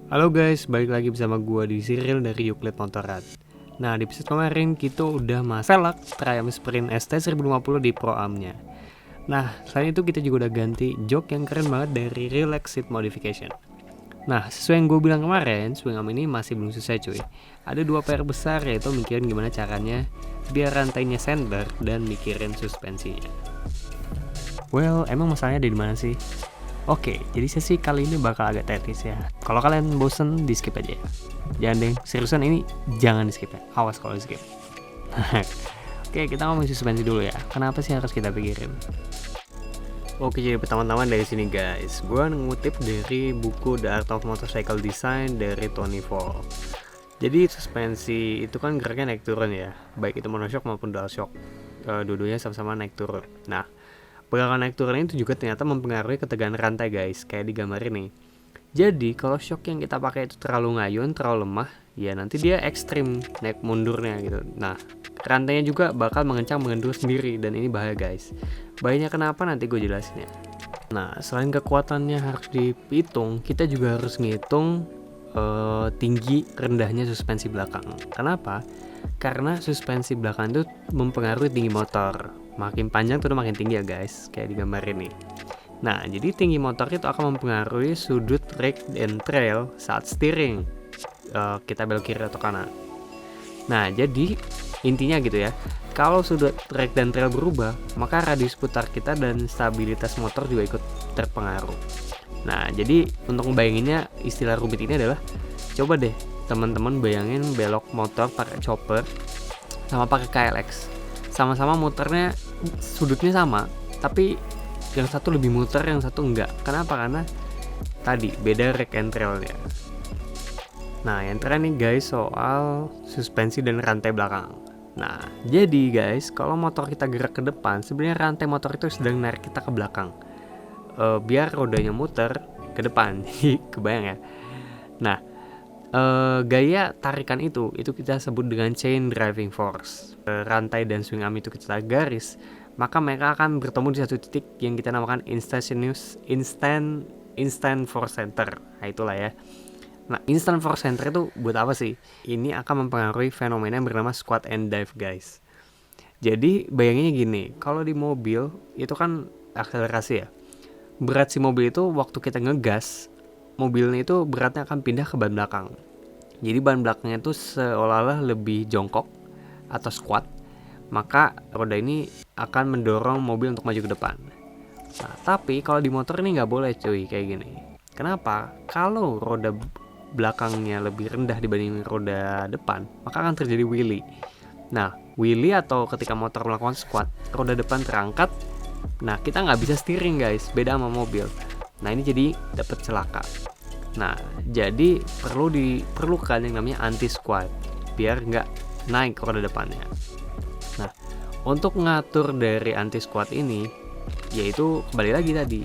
Halo guys, balik lagi bersama gua di Cyril dari Yuklit Motorrad. Nah, di episode kemarin kita udah masuk velg Triumph Sprint ST 1050 di Pro Am-nya. Nah, selain itu kita juga udah ganti jok yang keren banget dari Relax Seat Modification. Nah, sesuai yang gue bilang kemarin, swing arm ini masih belum selesai cuy. Ada dua PR besar, yaitu mikirin gimana caranya biar rantainya sandbar dan mikirin suspensinya. Well, emang masalahnya ada di mana sih? Oke, jadi sesi kali ini bakal agak teknis ya. Kalau kalian bosen, di skip aja ya. Jangan deh, seriusan ini jangan di skip ya. Awas kalau di skip. Oke, kita ngomong suspensi dulu ya. Kenapa sih harus kita pikirin? Oke, jadi pertama-tama dari sini guys. Gua ngutip dari buku The Art of Motorcycle Design dari Tony Fall. Jadi suspensi itu kan geraknya naik turun ya. Baik itu monoshock maupun dual shock. Dua-duanya sama-sama naik turun. Nah, pergerakan naik turun itu juga ternyata mempengaruhi ketegangan rantai guys, kayak di gambar ini. Jadi kalau shock yang kita pakai itu terlalu ngayun, terlalu lemah, ya nanti dia ekstrim naik mundurnya gitu. Nah, rantainya juga bakal mengendur sendiri dan ini bahaya guys. Bahayanya kenapa nanti gue jelasin ya. Nah, selain kekuatannya harus dihitung, kita juga harus ngitung tinggi rendahnya suspensi belakang. Kenapa? Karena suspensi belakang itu mempengaruhi tinggi motor. Makin panjang tuh makin tinggi ya guys, kayak di gambar ini. Nah, jadi tinggi motor itu akan mempengaruhi sudut rake dan trail saat steering. Kita belok kiri atau kanan. Nah, jadi intinya gitu ya. Kalau sudut rake dan trail berubah, maka radius putar kita dan stabilitas motor juga ikut terpengaruh. Nah, jadi untuk ngebayanginnya istilah rumit ini adalah, coba deh teman-teman bayangin belok motor pakai chopper sama pakai KLX. Sama-sama muternya sudutnya sama, tapi yang satu lebih muter, yang satu enggak. Kenapa? Karena tadi beda rake and trailnya. Nah, yang terakhir nih guys soal suspensi dan rantai belakang. Nah, jadi guys, kalau motor kita gerak ke depan, sebenarnya rantai motor itu sedang narik kita ke belakang. Biar rodanya muter ke depan. Jadi kebayang ya. Nah, gaya tarikan itu kita sebut dengan chain driving force. Rantai dan swing arm itu kita garis, maka mereka akan bertemu di satu titik yang kita namakan instant force center. Nah, itulah ya. Nah, instant force center itu buat apa sih? Ini akan mempengaruhi fenomena yang bernama squat and dive guys. Jadi bayanginnya gini, kalau di mobil itu kan akselerasi ya. Berat si mobil itu waktu kita ngegas, mobilnya itu beratnya akan pindah ke ban belakang. Jadi ban belakangnya itu seolah-olah lebih jongkok atau squat, maka roda ini akan mendorong mobil untuk maju ke depan. Nah, tapi kalau di motor ini nggak boleh cuy kayak gini. Kenapa? Kalau roda belakangnya lebih rendah dibanding roda depan, maka akan terjadi wheelie. Nah, wheelie atau ketika motor melakukan squat, roda depan terangkat. Nah, kita nggak bisa steering guys, beda sama mobil. Nah, ini jadi dapat celaka. Nah, jadi diperlukan yang namanya anti squat biar nggak naik roda depannya. Nah, untuk ngatur dari anti squat ini, yaitu kembali lagi tadi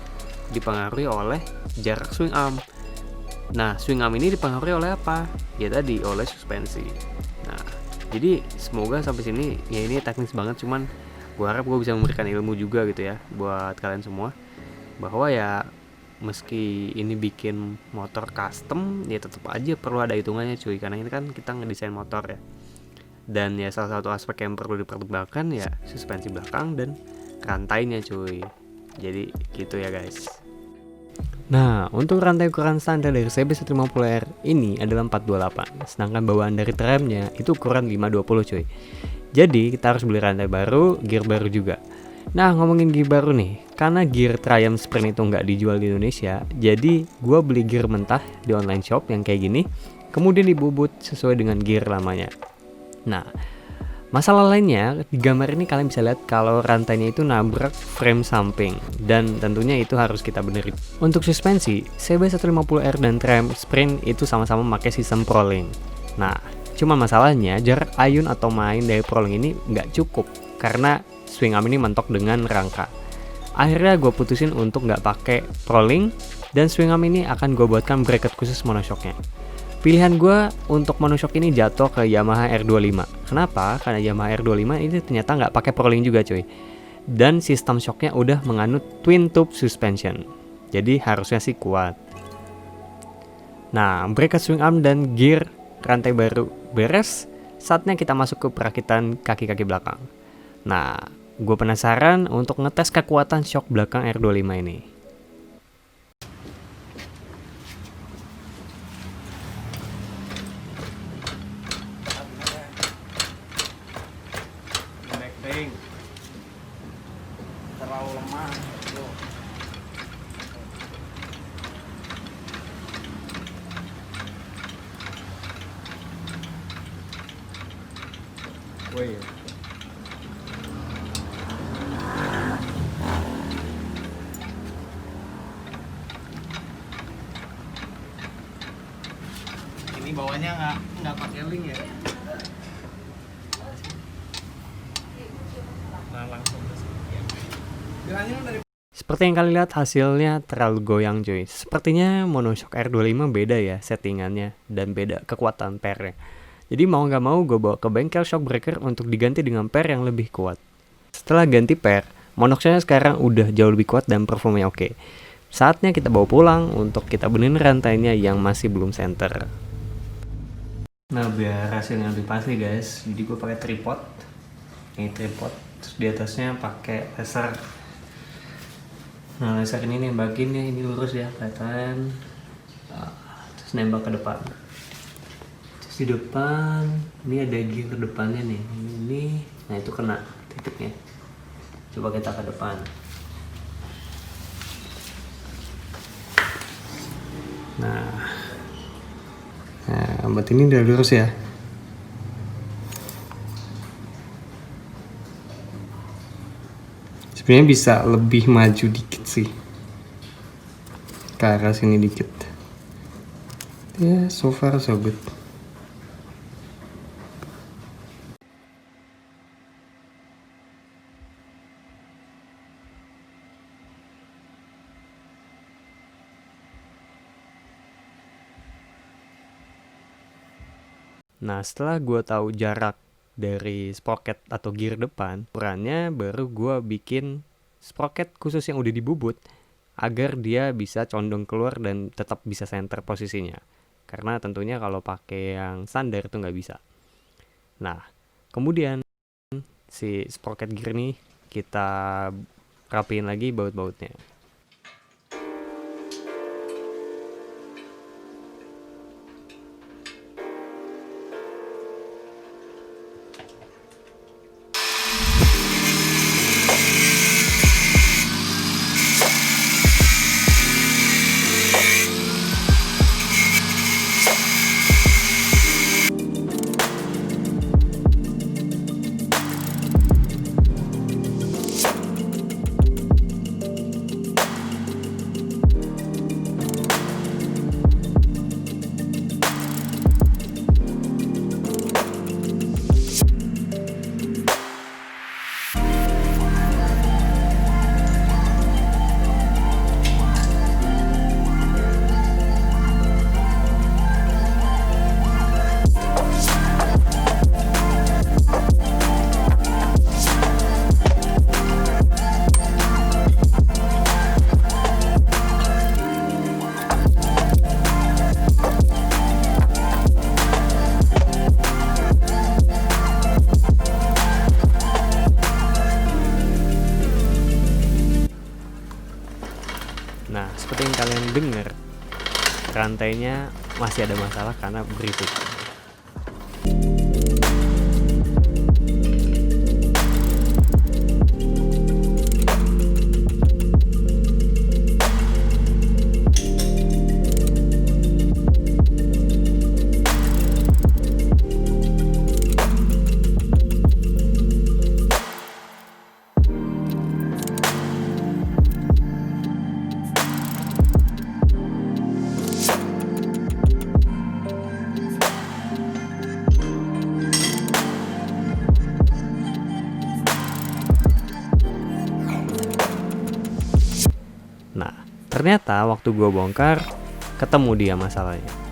dipengaruhi oleh jarak swing arm. Nah, swing arm ini dipengaruhi oleh apa? Ya tadi oleh suspensi. Nah, jadi semoga sampai sini ya ini teknis banget, cuman gue harap gue bisa memberikan ilmu juga gitu ya buat kalian semua, bahwa ya meski ini bikin motor custom, ya tetap aja perlu ada hitungannya cuy, karena ini kan kita ngedesain motor ya. Dan ya salah satu aspek yang perlu dipertimbangkan ya suspensi belakang dan rantainya cuy. Jadi gitu ya guys. Nah, untuk rantai ukuran standar dari CB150R ini adalah 428, sedangkan bawaan dari tramnya itu ukuran 520 cuy. Jadi kita harus beli rantai baru, gear baru juga. Nah, ngomongin gear baru nih, karena gear Triumph Sprint itu nggak dijual di Indonesia, jadi gue beli gear mentah di online shop yang kayak gini, kemudian dibubut sesuai dengan gear lamanya. Nah, masalah lainnya di gambar ini kalian bisa lihat kalau rantainya itu nabrak frame samping, dan tentunya itu harus kita benerin. Untuk suspensi, CB150R dan Triumph Sprint itu sama-sama pakai sistem Prolink. Nah, cuma masalahnya jarak ayun atau main dari Prolink ini nggak cukup karena swing arm ini mentok dengan rangka. Akhirnya gue putusin untuk nggak pakai Prolink, dan swing arm ini akan gue buatkan bracket khusus monoshocknya. Pilihan gue untuk monoshock ini jatuh ke Yamaha R25. Kenapa? Karena Yamaha R25 ini ternyata nggak pakai Prolink juga cuy. Dan sistem shocknya udah menganut twin tube suspension. Jadi harusnya sih kuat. Nah, bracket swing arm dan gear rantai baru beres, saatnya kita masuk ke perakitan kaki-kaki belakang. Nah, gue penasaran untuk ngetes kekuatan shock belakang R25 ini. Terlalu lemah. Woi. Ini bawahnya nggak pakai link ya? Nah langsung ke sini. Bilangnya dari Seperti yang kalian lihat, hasilnya terlalu goyang cuy. Sepertinya Monoshock R25 beda ya settingannya dan beda kekuatan pairnya. Jadi mau nggak mau gue bawa ke bengkel shockbreaker untuk diganti dengan pair yang lebih kuat. Setelah ganti pair, Monoshocknya sekarang udah jauh lebih kuat dan performanya oke. Saatnya kita bawa pulang untuk kita benerin rantainya yang masih belum center. Nah, biar hasilnya lebih pasti guys, jadi gue pakai tripod. Ini tripod, terus di atasnya pakai laser. Nah, laser ini nembakin ya, ini lurus ya, kelihatan. Terus nembak ke depan. Terus di depan, ini ada gear depannya nih. Ini, nah itu kena titiknya. Coba kita ke depan. Nah, buat ini udah lurus ya. Sebenarnya bisa lebih maju dikit sih, ke arah sini dikit. Ya, so far so good. Nah, setelah gue tahu jarak dari sprocket atau gear depan, ukurannya baru gue bikin sprocket khusus yang udah dibubut agar dia bisa condong keluar dan tetap bisa center posisinya. Karena tentunya kalau pakai yang standar itu nggak bisa. Nah, kemudian si sprocket gear ini kita rapiin lagi baut-bautnya. Nah, seperti yang kalian dengar, rantainya masih ada masalah karena berisik. Nah, ternyata waktu gue bongkar, ketemu dia masalahnya.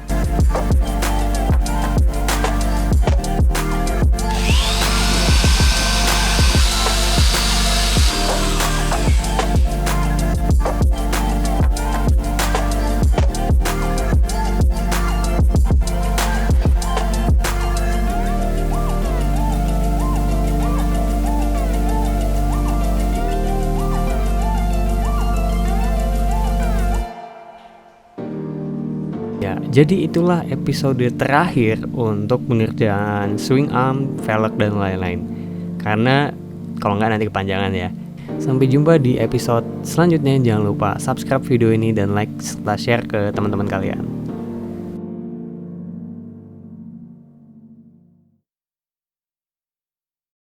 Jadi itulah episode terakhir untuk pengerjaan swing arm, velg dan lain-lain. Karena kalau nggak nanti kepanjangan ya. Sampai jumpa di episode selanjutnya. Jangan lupa subscribe video ini dan like serta share ke teman-teman kalian.